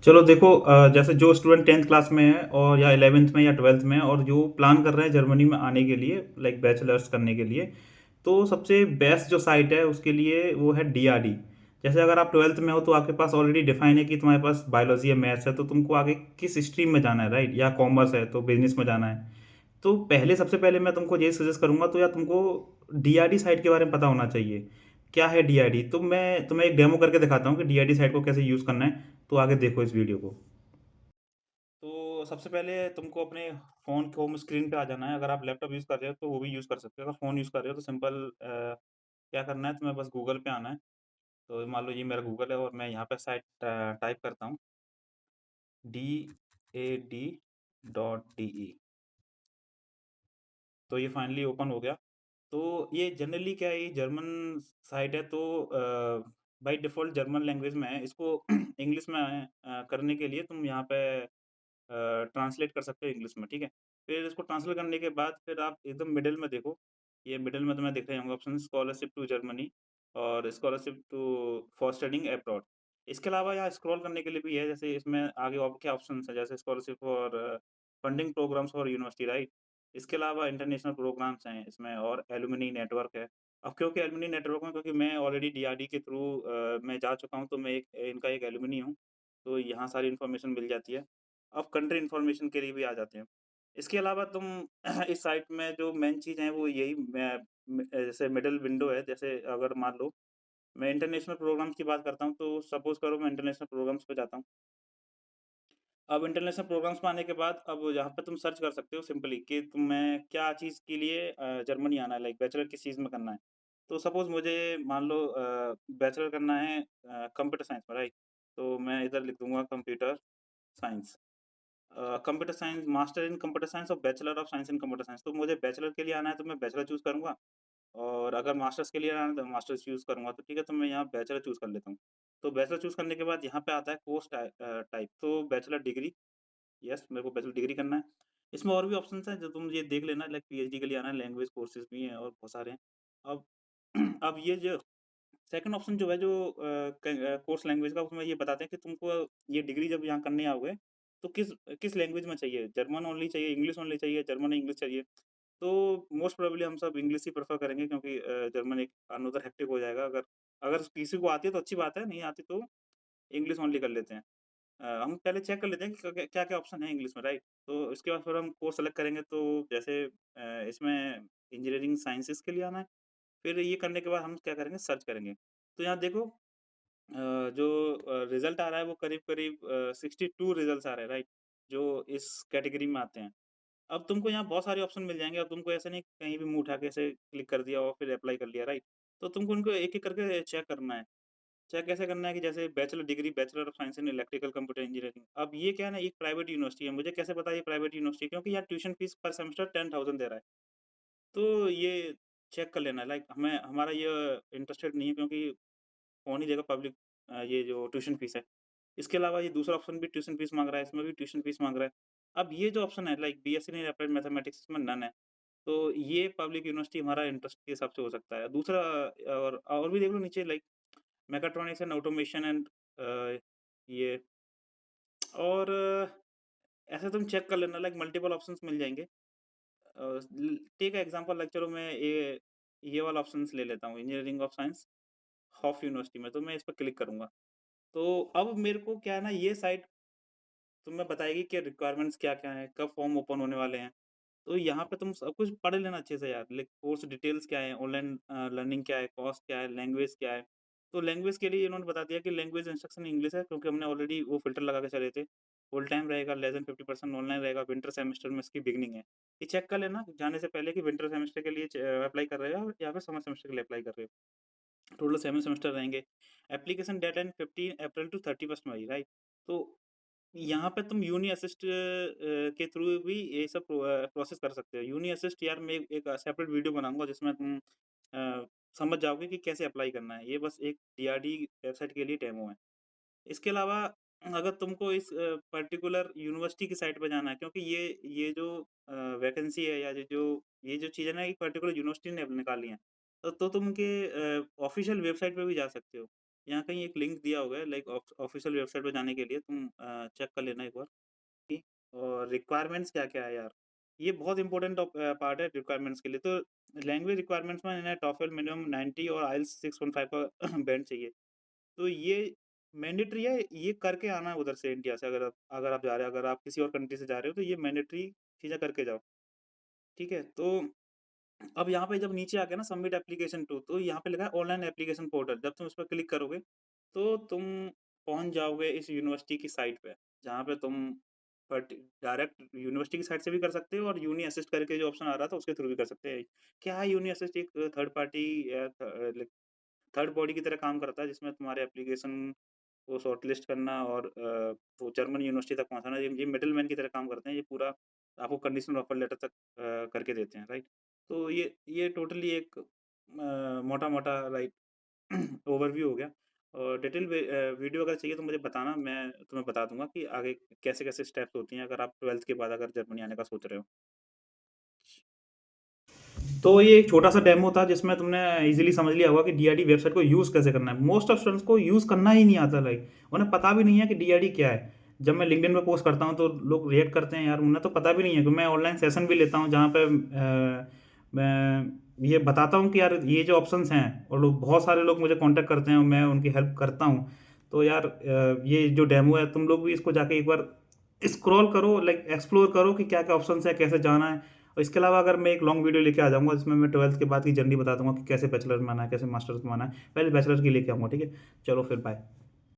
चलो देखो जैसे जो स्टूडेंट 10th क्लास में है और या 11th में या 12th में है और जो प्लान कर रहे हैं जर्मनी में आने के लिए लाइक बैचलर्स करने के लिए, तो सबसे बेस्ट जो साइट है उसके लिए वो है डीआरडी। जैसे अगर आप 12th में हो तो आपके पास ऑलरेडी डिफाइन है कि तुम्हारे पास बायोलॉजी या मैथ्स है, तो तुमको आगे किस स्ट्रीम में जाना है, राइट? या कॉमर्स है तो बिजनेस में जाना है। तो पहले सबसे पहले मैं तुमको यही सजेस्ट करूंगा, तो या तुमको डीआरडी साइट के बारे में पता होना चाहिए। क्या है डीआरडी? तो मैं तुम्हें एक डेमो करके दिखाता हूँ कि डीआरडी साइट को कैसे यूज़ करना है। तो आगे देखो इस वीडियो को। तो सबसे पहले तुमको अपने फ़ोन के होम स्क्रीन पे आ जाना है। अगर आप लैपटॉप यूज़ कर रहे हो तो वो भी यूज़ कर सकते हो। अगर फ़ोन यूज़ कर रहे हो तो सिंपल क्या करना है, तुम्हें बस गूगल पे आना है। तो मान लो ये मेरा गूगल है और मैं यहाँ पे साइट टाइप करता हूँ, DAD.DE। तो ये फाइनली ओपन हो गया। तो ये जनरली क्या है, ये जर्मन साइट है, तो बाय डिफ़ॉल्ट जर्मन लैंग्वेज में है। इसको इंग्लिश में करने के लिए तुम यहाँ पे ट्रांसलेट कर सकते हो इंग्लिश में, ठीक है? फिर इसको ट्रांसलेट करने के बाद फिर आप एकदम मिडल में देखो, ये मिडल में तुम्हें दिख रहे होंगे ऑप्शन, स्कॉलरशिप टू जर्मनी और scholarship to for studying abroad. इसके अलावा यहाँ स्क्रॉल करने के लिए भी है, जैसे इसमें आगे और क्या ऑप्शंस हैं, जैसे scholarship for funding programs for university, right? इसके अलावा इंटरनेशनल प्रोग्राम्स हैं इसमें और एलुमनी नेटवर्क है। अब क्योंकि एलुमनी नेटवर्क में, क्योंकि मैं ऑलरेडी डीआरडी के थ्रू मैं जा चुका हूँ, तो मैं एक इनका एक एलुमनी हूँ, तो यहाँ सारी इन्फॉर्मेशन मिल जाती है। अब कंट्री इन्फॉर्मेशन के लिए भी आ जाते हैं। इसके अलावा तुम इस साइट में जो मेन चीज़ है वो यही जैसे मिडल विंडो है, जैसे अगर मान लो मैं इंटरनेशनल प्रोग्राम्स की बात करता हूँ, तो सपोज़ करो मैं इंटरनेशनल प्रोग्राम्स पे जाता हूँ। अब इंटरनेशनल प्रोग्राम्स में आने के बाद अब यहाँ पे तुम सर्च कर सकते हो सिंपली कि तुम्हें क्या चीज़ के लिए जर्मनी आना है, लाइक बैचलर किस चीज़ में करना है। तो सपोज़ मुझे मान लो बैचलर करना है कंप्यूटर साइंस में, राइट? तो मैं इधर लिख दूँगा computer science. Computer science, master in computer science और bachelor of science in computer science. तो मुझे बैचलर के लिए आना है तो मैं बैचलर चूज़ करूँगा, और अगर मास्टर्स के लिए आना है तो मास्टर्स चूज़ करूँगा। तो ठीक है, तो मैं यहाँ बैचलर चूज़ कर लेता हूँ। तो बैचलर चूज़ करने के बाद यहाँ पे आता है कोर्स टाइप, तो बैचलर डिग्री, यस मेरे को बैचलर डिग्री करना है। इसमें और भी ऑप्शंस हैं जो तुम ये देख लेना, लाइक पीएचडी के लिए आना है, लैंग्वेज कोर्सेज़ भी हैं और बहुत सारे हैं। अब अब ये जो सेकंड ऑप्शन जो है, जो कोर्स लैंग्वेज का, उसमें ये बताते हैं कि तुमको ये डिग्री जब यहाँ करने आओगे, तो किस किस लैंग्वेज में चाहिए? जर्मन ओनली चाहिए, इंग्लिश ओनली चाहिए, जर्मन इंग्लिश चाहिए? तो मोस्ट प्रोबेबली हम सब इंग्लिश ही प्रेफ़र करेंगे, क्योंकि जर्मन एक अनदर हेक्टिक हो जाएगा। अगर अगर किसी को आती है तो अच्छी बात है, नहीं आती तो इंग्लिश ओनली कर लेते हैं। हम पहले चेक कर लेते हैं कि क्या-क्या ऑप्शन है इंग्लिश में, राइट? तो इसके बाद फिर हम कोर्स सेलेक्ट करेंगे, तो जैसे इसमें इंजीनियरिंग साइंसेज़ के लिए आना है। फिर ये करने के बाद हम क्या करेंगे, सर्च करेंगे। तो यहाँ देखो जो रिज़ल्ट आ रहा है वो करीब-करीब 62 रिज़ल्ट्स आ रहे हैं, राइट? जो इस कैटेगरी में आते हैं। अब तुमको यहाँ बहुत सारे ऑप्शन मिल जाएँगे, अब तुमको ऐसा नहीं कहीं भी मुँह उठा के ऐसे क्लिक कर दिया और फिर अप्लाई कर लिया, राइट? तो तुमको उनको एक-एक करके चेक करना है। चेक कैसे करना है कि जैसे bachelor degree, bachelor of science in electrical computer engineering. अब ये क्या है ना, एक प्राइवेट यूनिवर्सिटी है। मुझे कैसे पता है ये प्राइवेट यूनिवर्सिटी है? क्योंकि यहाँ ट्यूशन फीस पर सेमेस्टर 10,000 दे रहा है। तो ये चेक कर लेना है, लाइक हमें हमारा ये इंटरेस्टेड नहीं है, क्योंकि कौन ही देगा पब्लिक ये जो ट्यूशन फीस है। इसके अलावा ये दूसरा ऑप्शन भी ट्यूशन फीस माँग रहा है, इसमें भी ट्यूशन फीस माँग रहा है। अब ये जो ऑप्शन है, like BSc in applied mathematics, इसमें नन है। तो ये पब्लिक यूनिवर्सिटी हमारा इंटरेस्ट के हिसाब से हो सकता है। दूसरा और भी देख लो नीचे, like mechatronics and automation and ये और ऐसे तुम चेक कर लेना, लाइक मल्टीपल ऑप्शंस मिल जाएँगे। टेक एग्जांपल, लाइक चलो मैं ये वाला ऑप्शंस ले लेता हूँ, engineering of science Hof university में, तो मैं इस पे क्लिक करूँगा। तो अब मेरे को क्या है ना, ये साइट तुम्हें बताएगी कि रिक्वायरमेंट्स क्या-क्या हैं, कब फॉर्म ओपन होने वाले हैं। तो यहाँ पे तुम सब कुछ पढ़ लेना अच्छे से यार, लाइक कोर्स डिटेल्स क्या है, ऑनलाइन लर्निंग क्या है, कॉस्ट क्या है, लैंग्वेज क्या है। तो लैंग्वेज के लिए इन्होंने बता दिया कि लैंग्वेज इंस्ट्रक्शन इंग्लिश है, क्योंकि हमने ऑलरेडी वो फ़िल्टर लगा के चले थे। फुल टाइम रहेगा, लेस देन 50% ऑनलाइन रहेगा, विंटर सेमेस्टर में इसकी बिगिनिंग है। ये चेक कर लेना जाने से पहले कि विंटर सेमेस्टर के लिए अप्लाई कर रहे हो या फिर समर सेमेस्टर के लिए अप्लाई कर रहे हो। टोटल 7 सेमेस्टर रहेंगे। Application deadline 15 April to 31 May, right? तो यहाँ पे तुम यूनी असिस्ट के थ्रू भी ये सब प्रोसेस कर सकते हो। यूनी असिस्ट यार मैं एक सेपरेट वीडियो बनाऊँगा जिसमें तुम समझ जाओगे कि कैसे अप्लाई करना है। ये बस एक डीआरडी वेबसाइट के लिए डेमो है। इसके अलावा अगर तुमको इस पर्टिकुलर यूनिवर्सिटी की साइट पे जाना है, क्योंकि ये जो वैकेंसी है, या ये जो चीज़ है ना, एक पर्टिकुलर यूनिवर्सिटी ने निकाली है। तो तुम उनके ऑफ़िशियल वेबसाइट पे भी जा सकते हो। यहाँ कहीं एक लिंक दिया होगा लाइक ऑफ़िशियल वेबसाइट पे जाने के लिए तुम चेक कर लेना एक बार कि और रिक्वायरमेंट्स क्या-क्या है यार? ये बहुत इम्पोर्टेंट पार्ट है रिक्वायरमेंट्स के लिए। तो लैंग्वेज रिक्वायरमेंट्स में इन्हें टोफल मिनिमम 90 और आइल्स 6.5 का बैंड चाहिए। तो ये मैंडेटरी है, ये करके आना है उधर से इंडिया से अगर आप जा रहे हो, अगर आप किसी और कंट्री से जा रहे हो तो ये मैंडेटरी चीज़ें करके जाओ, ठीक है? तो अब यहाँ पे जब नीचे आ गया ना सबमिट एप्लीकेशन टू तो यहाँ पे लिखा है ऑनलाइन एप्लीकेशन पोर्टल जब तुम उस पर क्लिक करोगे, तो तुम पहुँच जाओगे इस यूनिवर्सिटी की साइट पे, जहाँ पे तुम बट डायरेक्ट यूनिवर्सिटी की साइट से भी कर सकते हो और यूनी असिस्ट करके जो ऑप्शन आ रहा था उसके थ्रू भी कर सकते हैं। क्या है यूनी असिस्ट एक थर्ड पार्टी या लाइक थर्ड बॉडी की तरह काम करता है जिसमें तुम्हारे एप्लीकेशन को शॉर्टलिस्ट करना और वो जर्मन यूनिवर्सिटी तक पहुँचाना ये मिडलमैन की तरह काम करते हैं। ये पूरा आपको कंडीशनल ऑफर लेटर तक करके देते हैं, राइट? तो ये टोटली एक मोटा-मोटा राइट ओवरव्यू हो गया और वीडियो अगर चाहिए तो मुझे बताना, मैं तुम्हें बता दूँगा कि आगे कैसे-कैसे स्टेप्स होती हैं अगर आप 12th के बाद अगर जर्मनी आने का सोच रहे हो। तो ये एक छोटा-सा डेमो था जिसमें तुमने ईज़िली समझ लिया होगा कि डीआरडी वेबसाइट को यूज़ कैसे करना है। मोस्ट ऑफ स्टूडेंट्स को यूज़ करना ही नहीं आता लाइक उन्हें पता भी नहीं है कि डीआरडी क्या है। जब मैं लिंक्डइन पे पोस्ट करता हूँ तो लोग रिएक्ट करते हैं यार उन्हें तो पता भी नहीं है कि मैं ऑनलाइन सेशन भी लेता हूँ जहाँ पे मैं ये बताता हूँ कि यार ये जो ऑप्शंस हैं और लोग बहुत सारे लोग मुझे कॉन्टैक्ट करते हैं और मैं उनकी हेल्प करता हूँ। तो यार ये जो डेमो है तुम लोग भी इसको जाके एक बार स्क्रॉल करो लाइक एक्सप्लोर करो कि क्या-क्या ऑप्शंस है, कैसे जाना है। और इसके अलावा अगर मैं एक लॉन्ग वीडियो लेके आ जाऊँगा जिसमें मैं 12th के बाद की जर्नी बता दूँगा कि कैसे बैचलर में आना है, कैसे मास्टर्स में आना है। पहले बैचलर की लेके आऊँगा, ठीक है? चलो फिर बाय।